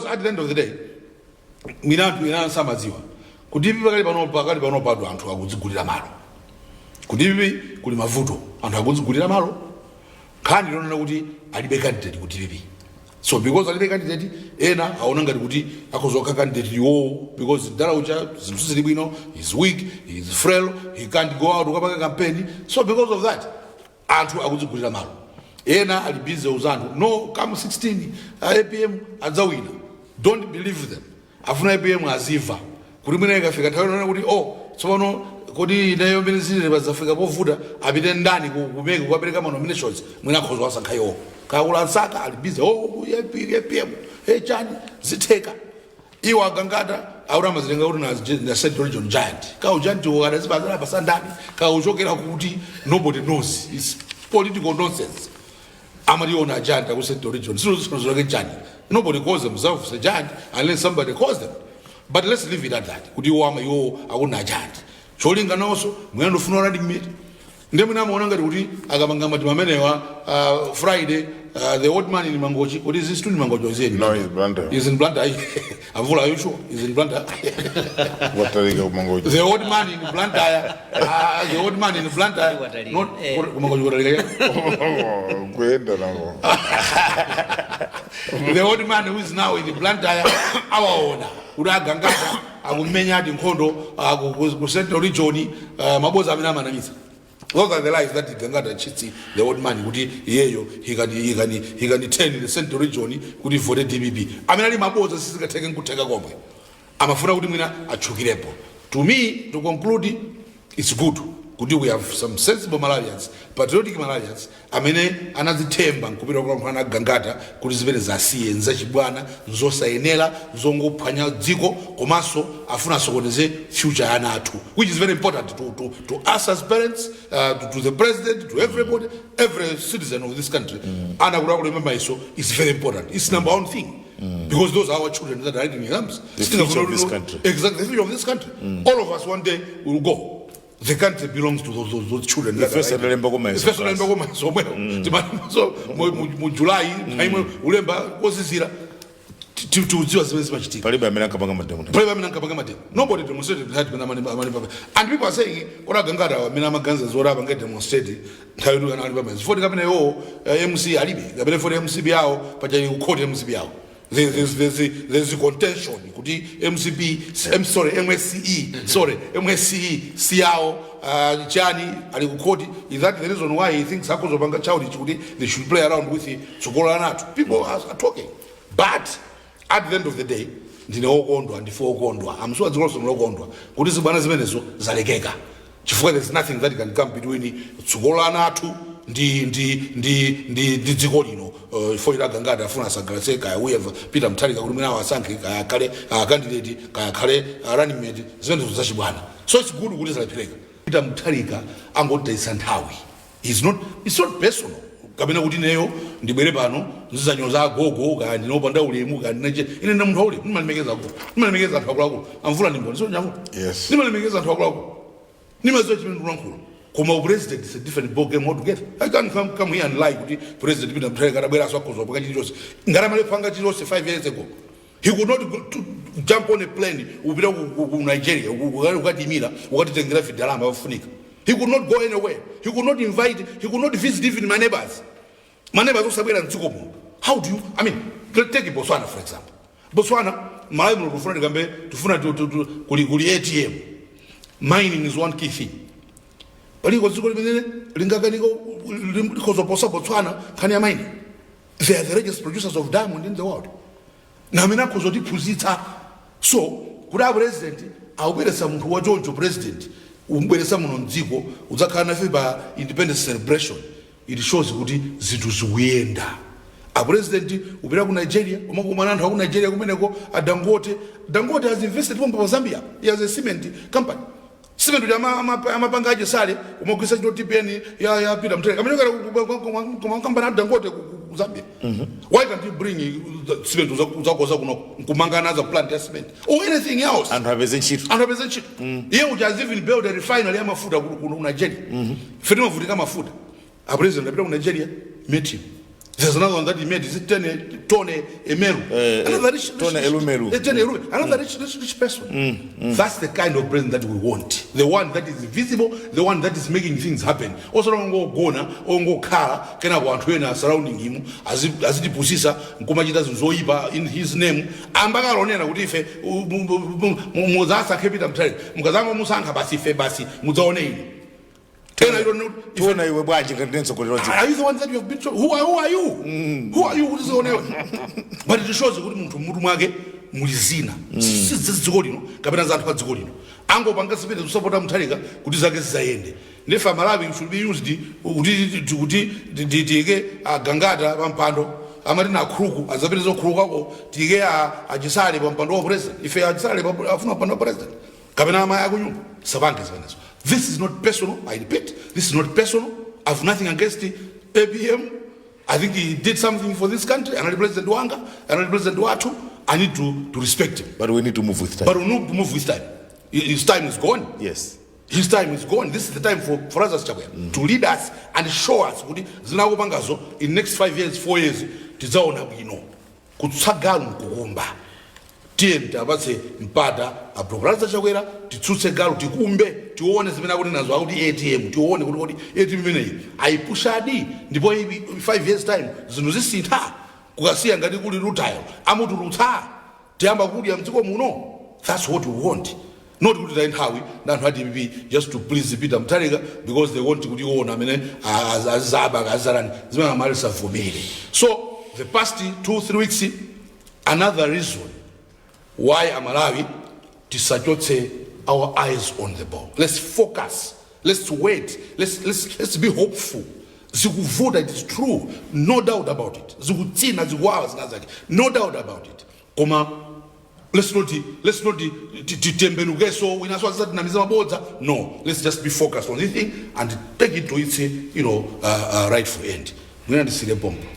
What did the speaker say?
at the end of the day, mina samaziwa. Kudipi pakali pano padwa anthu akudzigulira malo. Kudipi kuli mavuto anthu akudzigulira malo. Khani lona kuti alibe candidate kudipi. So because alibe candidate ena aona ngati kuti akozoka candidate yo because dala ucha zinthu zili bwino, he's weak, he's frail, he can't go out ukapanga campaign. So because of that anthu akudzigulira malo. Ena ali busy uzanthu no come 16 APM adzawina. Don't believe them. Afuna APM aziva. Kuti mwina ikafika nthawi unaona kuti tsopano kodi nayo ministry bazafika povuta apite ndani kumeke kukapereka ma nominations mwina khozo wasankhayo. Kaula nsaka ali busy APM chani zitheka. Iwa Gangata aura mazilenga kuti na Central Region giant. Ka giant ukada zibazala pasandani ka uchokera kuti nobody knows. It's political nonsense. Amaliona giant ku Central Region. Nobody calls themselves a giant unless somebody calls them. But let's leave it at that. Kuti wama yo akuna giant. Cholinga naso mwendo funa running mate. Ndemu na muona ngati kuti akamanga mati mamenewa Friday the old man in Mangochi. What is this to Mangochi zeni? No, he's Blantyre. He's in Blantyre. Avula, are you sure? He's in Blantyre. What are you Mangochi? The old man in Blantyre. The old man in Blantyre. Not Mangochi. The old man who is now in Blantyre, our owner. Ura Gangata, agumenya dinkondo, ku Central Region, maboza amina manamisa. Those are the lies that Gangata chitsi the old man kuti yeyo he can turn in the Central Region kuti vote DBB. Aminali maboza sisi kateke nkuteka komwe. Amafuna kuti mwina achukirepo. To me, to conclude, it's good. We have some sensible Malawians, patriotic Malawians, amene anazithemba nkupita kwa mfana Gangata kuti zimene zasiye nzachibwana nzosayenera zongophwanya dziko komanso afuna sokoneze future yana athu, which is very important to us as parents, to the president, to everybody, every citizen of this country. And I would remember iso is very important. It's number one thing. Because those are our children that are writing exams. The future of this country. Exactly, the future of this country. All of us one day will go. The country belongs to those children. Especially in Bogoma. So, July, Ulemba, what's this here? Nobody demonstrated that. And people are saying, Ora Gangata, Minama Ganzas, what happened get demonstrated. Taidu and Alabama. For the MC Alibi, for the MCBO, but you quote MCBO. There's a contention. Could MCB, MSCE, Siao, Chani, Alikoti. Is that the reason why he thinks Sakos of Banga Chowdi, they should play around with it to go around? People are talking. But at the end of the day, I'm sure it's also no Gondwa. What is the Banazvenezo? Zalegega. There's nothing that can come between Tsugolana to the for Gangata, Funasa, we have Peter Mutharika, Rumina, Sanki, Kale, candidate, Kale, running mate, Zendu Zashibana. So it's good as I play. Peter Mutharika, I'm going to Santawi. It's not personal. Kabina Udineo, the Berebano, Zanyoza, go, and no Bandawi, Muga, in a number holy, Malmegaz at Hoglago, and Fulan, so young. Yes. Nimamegaz at Hoglago. Nima's Runku. Como president is a different ball game altogether. I can't come here and lie with the president Peter Mutharika. 5 years ago. He would not go to jump on a plane with Nigeria, he could not go anywhere. He could not invite, he could not visit even my neighbors. My neighbors also were in Tsukomo. How do you, let's take Botswana for example. Botswana, Malawi Live Today to ATM. Mining is one key thing. But he was because of Botswana, Kanya mining. They are the largest producers of diamond in the world. Namina Kozoti Puzita. So, could our president, I'll be some who are joined to president, Umbere someone on Zigo, Uzakana Fiba independence celebration. It shows Gudi Ziduzuenda. A president, Uberagu Nigeria, Umakumanan, how Nigeria, Umenego, a Dangote. Dangote has invested in Zambia. He has a cement company. Cement with Amapangaji Sali, Umokusa Tipiani, Ya Peter Mutharika. Dangote Zambia. Why can't you bring cement to Kumangana as a plant cement or anything else? And represent shit. Here we just even build a refinery food of Nigeria. Freedom of food. A president of Nigeria met him. There's another one that he made. Is it Tone Emeru? Another rich person. That's the kind of president that we want. The one that is visible, the one that is making things happen. Also, don't go gona, or go car, can have one trainer surrounding him, as the pusisa, Kumajita Zoiba in his name. Ambaga Ronena would if Mozasa kept it up. Mukazama Musanka Basi Basi, Muzone. I don't know. Are you the one that you have been told? Who are you? Who are you? What is your name? But it shows you to Murumage, Mulizina. This is Zigorino, Cabinazan Zigorino. Ango Bankasipit to support Mutharika, who is against Zayende. Nefa Malawi should be used the Gangata, Vampando, Amarina Kruku, as a bit of Kruko, Tigea, Ajisari, Vampando president. If you are Ajisari, Vampano president. Cabinama Agu, Savankas Venezuela. This is not personal, I repeat, this is not personal. I have nothing against the APM. I think he did something for this country, and I represent Wanga, and I represent Watu. I need to respect him. But we need to move with time. But we need to move with time. His time is gone. Yes. His time is gone. This is the time for us as Chakwera to lead us and show us. In next 5 years, 4 years, tizaona bwino. Kutsagalu mkugumba. Tienda base mpata aprograza Chakwera titsutse galu tikumbe tione zimene kuti nazo akuti ATM tione kuti ATM imeneyi ayipushadi ndipo 5 years time zino zisintha kukasiya ngati kuli lutayo amutulutsa tiyamba kudya mdziko muno. That's what we want. Not kuti tainthawi ndanthu ati DPP just to please Peter Mutharika because they want kuti iona amene azaba azarani zimene amalisa vumile. So the past 2-3 weeks, another reason why Malawi tisachotse our eyes on the ball. Let's focus. Let's wait. Let's be hopeful. Zikuvuta, it is true. No doubt about it. Zikutina, zikuwawa, zinazaki. No doubt about it. Koma, let's not titembenukeso winaswa zati na mizema boza. No, let's just be focused on this thing and take it to its rightful end. Mwina ndisile bomba.